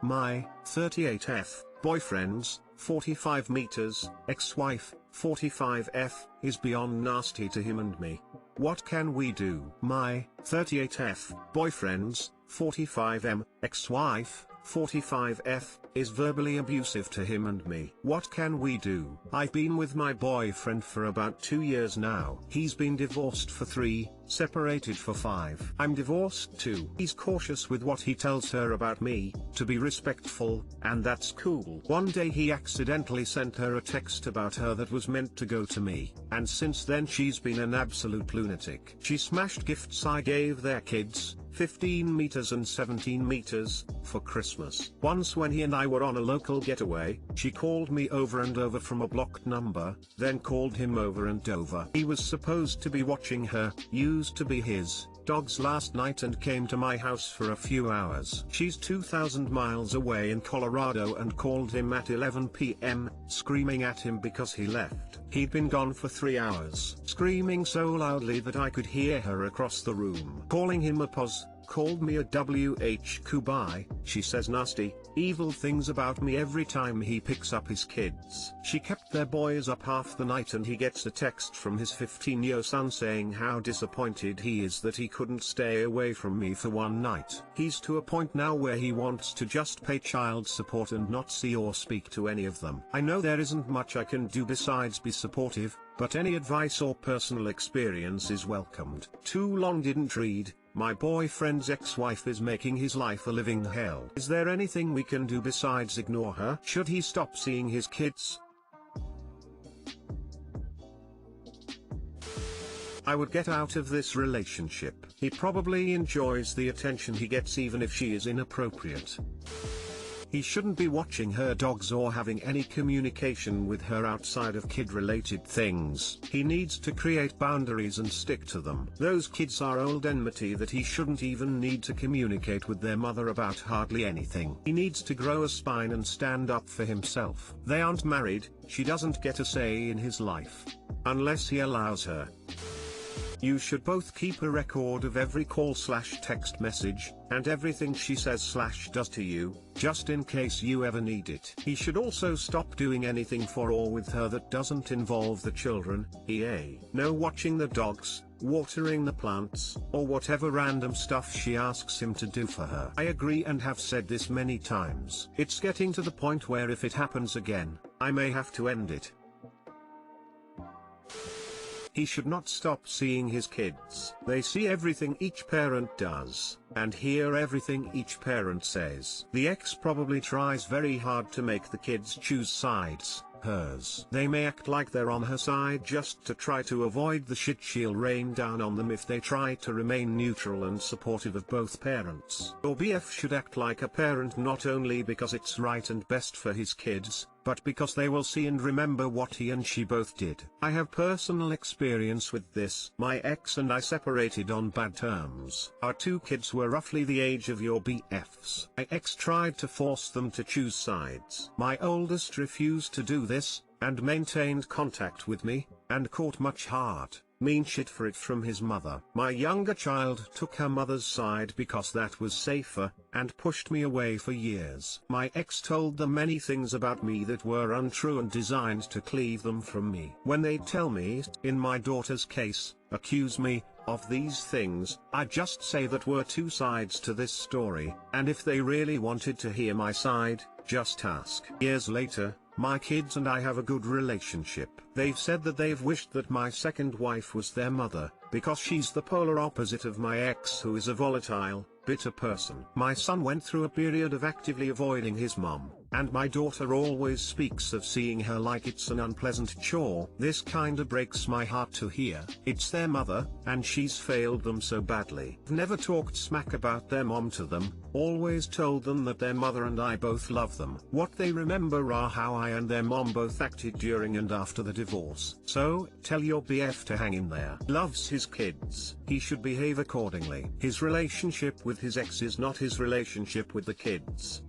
My 38F boyfriend's 45 meters ex-wife 45F is beyond nasty to him and me. What can we do? My 38F boyfriend's 45M ex-wife 45F is verbally abusive to him and me. What can we do? I've been with my boyfriend for about 2 years now. He's been divorced for 3, separated for 5. I'm divorced too. He's cautious with what he tells her about me, to be respectful, and that's cool. One day he accidentally sent her a text about her that was meant to go to me, and since then she's been an absolute lunatic. She smashed gifts I gave their kids, 15 meters and 17 meters, for Christmas. Once when he and I were on a local getaway, she called me over and over from a blocked number, then called him over and over. He was supposed to be watching her, used to be his dogs last night, and came to my house for a few hours. She's 2,000 miles away in Colorado and called him at 11 p.m., screaming at him because he left. He'd been gone for 3 hours, screaming so loudly that I could hear her across the room. Calling him a pos, called me a WH Kubai. She says nasty, evil things about me every time he picks up his kids. She kept their boys up half the night, and he gets a text from his 15-year son saying how disappointed he is that he couldn't stay away from me for one night. He's to a point now where he wants to just pay child support and not see or speak to any of them. I know there isn't much I can do besides be supportive, but any advice or personal experience is welcomed. Too long didn't read. My boyfriend's ex-wife is making his life a living hell. Is there anything we can do besides ignore her? Should he stop seeing his kids? I would get out of this relationship. He probably enjoys the attention he gets even if she is inappropriate. He shouldn't be watching her dogs or having any communication with her outside of kid-related things. He needs to create boundaries and stick to them. Those kids are old enmity that he shouldn't even need to communicate with their mother about hardly anything. He needs to grow a spine and stand up for himself. They aren't married, she doesn't get a say in his life. Unless he allows her. You should both keep a record of every call/text message, and everything she says/does to you, just in case you ever need it. He should also stop doing anything for or with her that doesn't involve the children, no watching the dogs, watering the plants, or whatever random stuff she asks him to do for her. I agree and have said this many times. It's getting to the point where if it happens again, I may have to end it. He should not stop seeing his kids. They see everything each parent does, and hear everything each parent says. The ex probably tries very hard to make the kids choose sides, hers. They may act like they're on her side just to try to avoid the shit she'll rain down on them if they try to remain neutral and supportive of both parents. Your BF should act like a parent not only because it's right and best for his kids, but because they will see and remember what he and she both did. I have personal experience with this. My ex and I separated on bad terms. Our 2 kids were roughly the age of your BFs. My ex tried to force them to choose sides. My oldest refused to do this, and maintained contact with me, and caught much hard, mean shit for it from his mother. My younger child took her mother's side because that was safer, and pushed me away for years. My ex told them many things about me that were untrue and designed to cleave them from me. When they tell me, in my daughter's case, accuse me of these things, I just say that we're 2 sides to this story, and if they really wanted to hear my side, just ask. Years later, my kids and I have a good relationship. They've said that they've wished that my second wife was their mother, because she's the polar opposite of my ex, who is a volatile, bitter person. My son went through a period of actively avoiding his mom, and my daughter always speaks of seeing her like it's an unpleasant chore. This kinda breaks my heart to hear. It's their mother, and she's failed them so badly. I've never talked smack about their mom to them, always told them that their mother and I both love them. What they remember are how I and their mom both acted during and after the divorce. So, tell your BF to hang in there. Loves his kids. He should behave accordingly. His relationship with his ex is not his relationship with the kids.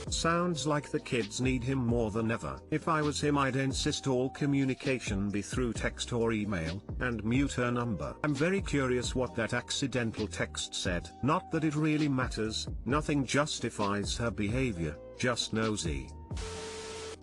Sounds like the kids need him more than ever. If I was him, I'd insist all communication be through text or email, and mute her number. I'm very curious what that accidental text said. Not that it really matters, nothing justifies her behavior, just nosy.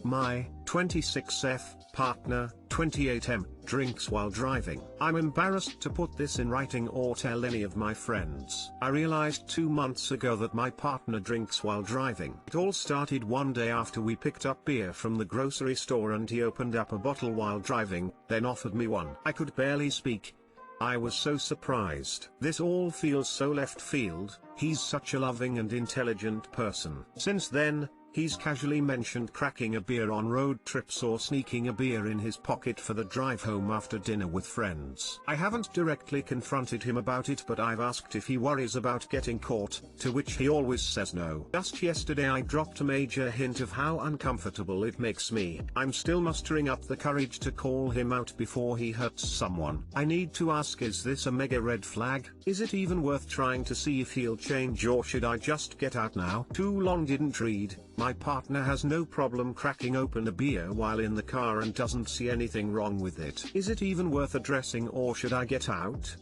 My 26F partner, 28M, drinks while driving. I'm embarrassed to put this in writing or tell any of my friends. I realized 2 months ago that my partner drinks while driving. It all started one day after we picked up beer from the grocery store and he opened up a bottle while driving, then offered me one. I could barely speak. I was so surprised. This all feels so left field. He's such a loving and intelligent person. Since then, he's casually mentioned cracking a beer on road trips or sneaking a beer in his pocket for the drive home after dinner with friends. I haven't directly confronted him about it, but I've asked if he worries about getting caught, to which he always says no. Just yesterday I dropped a major hint of how uncomfortable it makes me. I'm still mustering up the courage to call him out before he hurts someone. I need to ask, is this a mega red flag? Is it even worth trying to see if he'll change, or should I just get out now? Too long didn't read. My partner has no problem cracking open a beer while in the car and doesn't see anything wrong with it. Is it even worth addressing, or should I get out?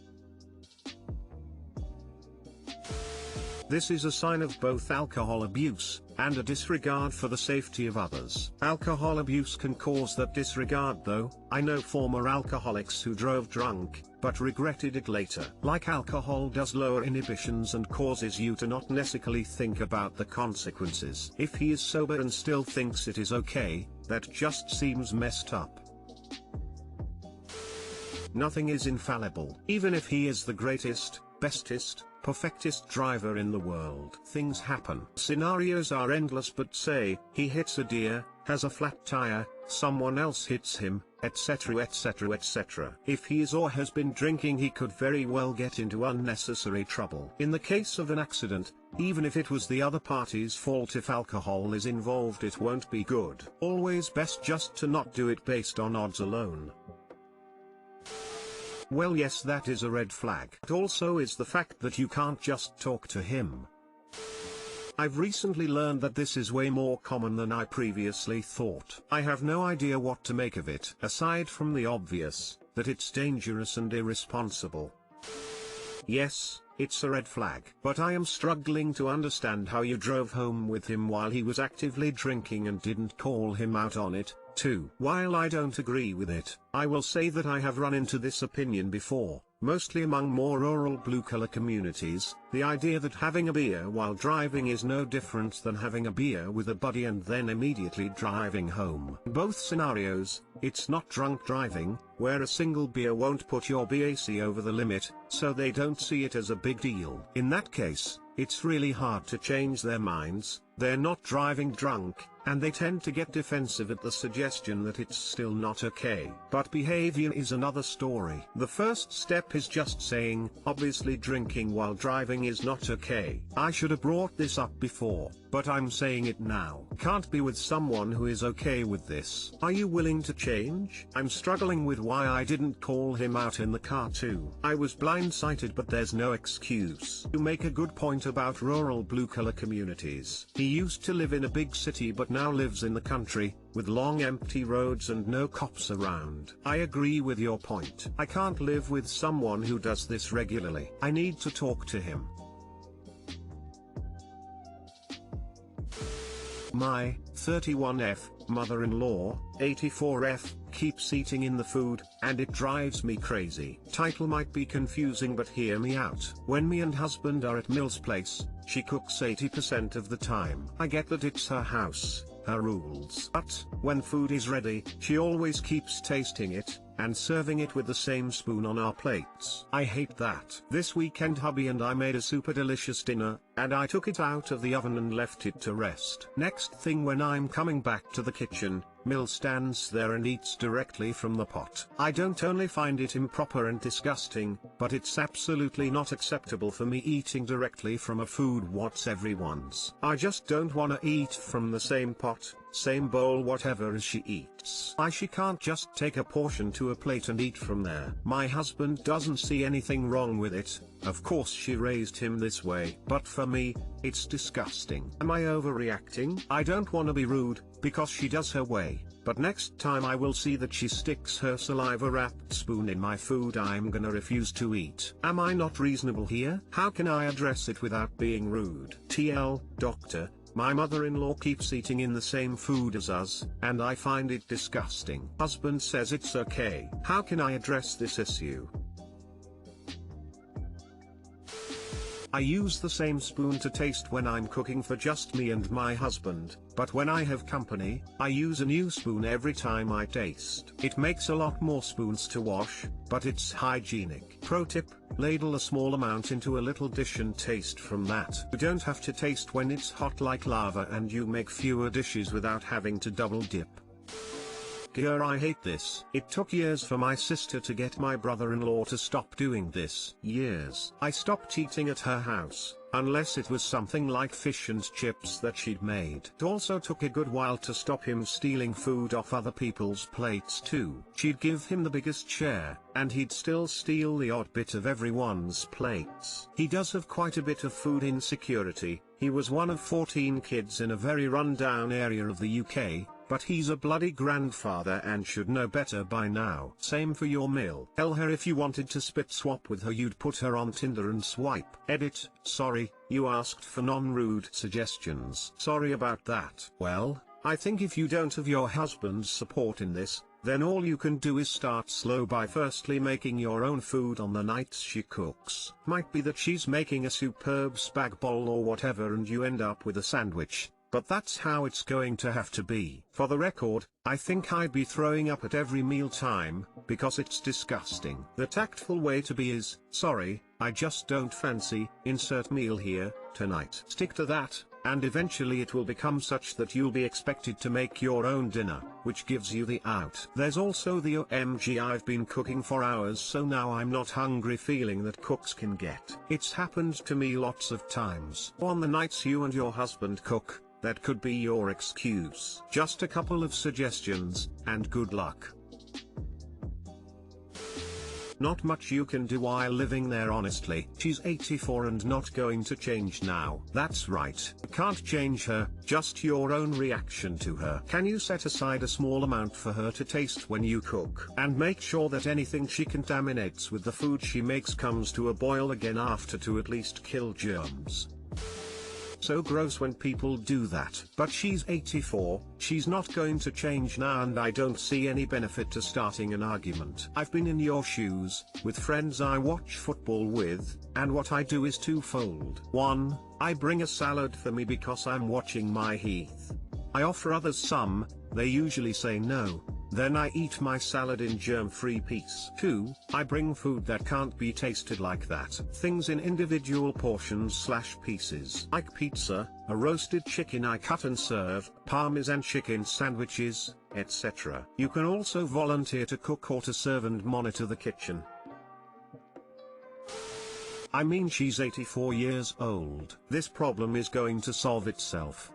This is a sign of both alcohol abuse and a disregard for the safety of others. Alcohol abuse can cause that disregard though. I know former alcoholics who drove drunk, but regretted it later. Like alcohol does lower inhibitions and causes you to not necessarily think about the consequences. If he is sober and still thinks it is okay, that just seems messed up. Nothing is infallible. Even if he is the greatest, bestest, perfectest driver in the world. Things happen. Scenarios are endless, but say, he hits a deer, has a flat tire, someone else hits him, etc, etc, etc. If he is or has been drinking, he could very well get into unnecessary trouble. In the case of an accident, even if it was the other party's fault, if alcohol is involved, it won't be good. Always best just to not do it based on odds alone. Well, yes, that is a red flag. It also is the fact that you can't just talk to him. I've recently learned that this is way more common than I previously thought. I have no idea what to make of it, aside from the obvious, that it's dangerous and irresponsible. Yes, it's a red flag. But I am struggling to understand how you drove home with him while he was actively drinking and didn't call him out on it, too. While I don't agree with it, I will say that I have run into this opinion before, mostly among more rural blue-collar communities, the idea that having a beer while driving is no different than having a beer with a buddy and then immediately driving home. In both scenarios, it's not drunk driving, where a single beer won't put your BAC over the limit, so they don't see it as a big deal. In that case, it's really hard to change their minds. They're not driving drunk, and they tend to get defensive at the suggestion that it's still not okay. But behavior is another story. The first step is just saying, obviously drinking while driving is not okay. I should have brought this up before, but I'm saying it now. Can't be with someone who is okay with this. Are you willing to change? I'm struggling with why I didn't call him out in the car too. I was blindsided, but there's no excuse. You make a good point about rural blue-collar communities. He used to live in a big city but now lives in the country, with long empty roads and no cops around. I agree with your point. I can't live with someone who does this regularly. I need to talk to him. My 31F mother-in-law, 84F, keeps eating in the food, and it drives me crazy. Title might be confusing, but hear me out. When me and husband are at Mill's place, she cooks 80% of the time. I get that it's her house, her rules. But, when food is ready, she always keeps tasting it, and serving it with the same spoon on our plates. I hate that. This weekend hubby and I made a super delicious dinner, and I took it out of the oven and left it to rest. Next thing, when I'm coming back to the kitchen, Mill stands there and eats directly from the pot. I don't only find it improper and disgusting, but it's absolutely not acceptable for me eating directly from a food what's everyone's. I just don't wanna eat from the same pot, same bowl whatever as she eats. She can't just take a portion to a plate and eat from there. My husband doesn't see anything wrong with it. Of course she raised him this way, but for me, it's disgusting. Am I overreacting? I don't want to be rude, because she does her way. But next time I will see that she sticks her saliva-wrapped spoon in my food, I'm gonna refuse to eat. Am I not reasonable here? How can I address it without being rude? TL, doctor, my mother-in-law keeps eating in the same food as us, and I find it disgusting. Husband says it's okay. How can I address this issue? I use the same spoon to taste when I'm cooking for just me and my husband, but when I have company, I use a new spoon every time I taste. It makes a lot more spoons to wash, but it's hygienic. Pro tip, ladle a small amount into a little dish and taste from that. You don't have to taste when it's hot like lava, and you make fewer dishes without having to double dip. Dear, I hate this. It took years for my sister to get my brother-in-law to stop doing this. Years. I stopped eating at her house, unless it was something like fish and chips that she'd made. It also took a good while to stop him stealing food off other people's plates too. She'd give him the biggest share, and he'd still steal the odd bit of everyone's plates. He does have quite a bit of food insecurity. He was one of 14 kids in a very run-down area of the UK, but he's a bloody grandfather and should know better by now. Same for your Mill. Tell her if you wanted to spit swap with her, you'd put her on Tinder and swipe. Edit, sorry, you asked for non-rude suggestions. Sorry about that. Well, I think if you don't have your husband's support in this, then all you can do is start slow by firstly making your own food on the nights she cooks. Might be that she's making a superb spag bowl or whatever and you end up with a sandwich, but that's how it's going to have to be. For the record, I think I'd be throwing up at every meal time, because it's disgusting. The tactful way to be is, sorry, I just don't fancy, insert meal here, tonight. Stick to that, and eventually it will become such that you'll be expected to make your own dinner, which gives you the out. There's also the OMG I've been cooking for hours so now I'm not hungry feeling that cooks can get. It's happened to me lots of times. On the nights you and your husband cook, that could be your excuse. Just a couple of suggestions, and good luck. Not much you can do while living there, honestly. She's 84 and not going to change now. That's right. You can't change her, just your own reaction to her. Can you set aside a small amount for her to taste when you cook? And make sure that anything she contaminates with the food she makes comes to a boil again after to at least kill germs. So gross when people do that. But she's 84, she's not going to change now, and I don't see any benefit to starting an argument. I've been in your shoes, with friends I watch football with, and what I do is twofold. 1, I bring a salad for me because I'm watching my Heath. I offer others some, they usually say no. Then I eat my salad in germ-free peace. 2, I bring food that can't be tasted like that. Things in individual portions/pieces. Like pizza, a roasted chicken I cut and serve, Parmesan chicken sandwiches, etc. You can also volunteer to cook or to serve and monitor the kitchen. I mean, she's 84 years old. This problem is going to solve itself.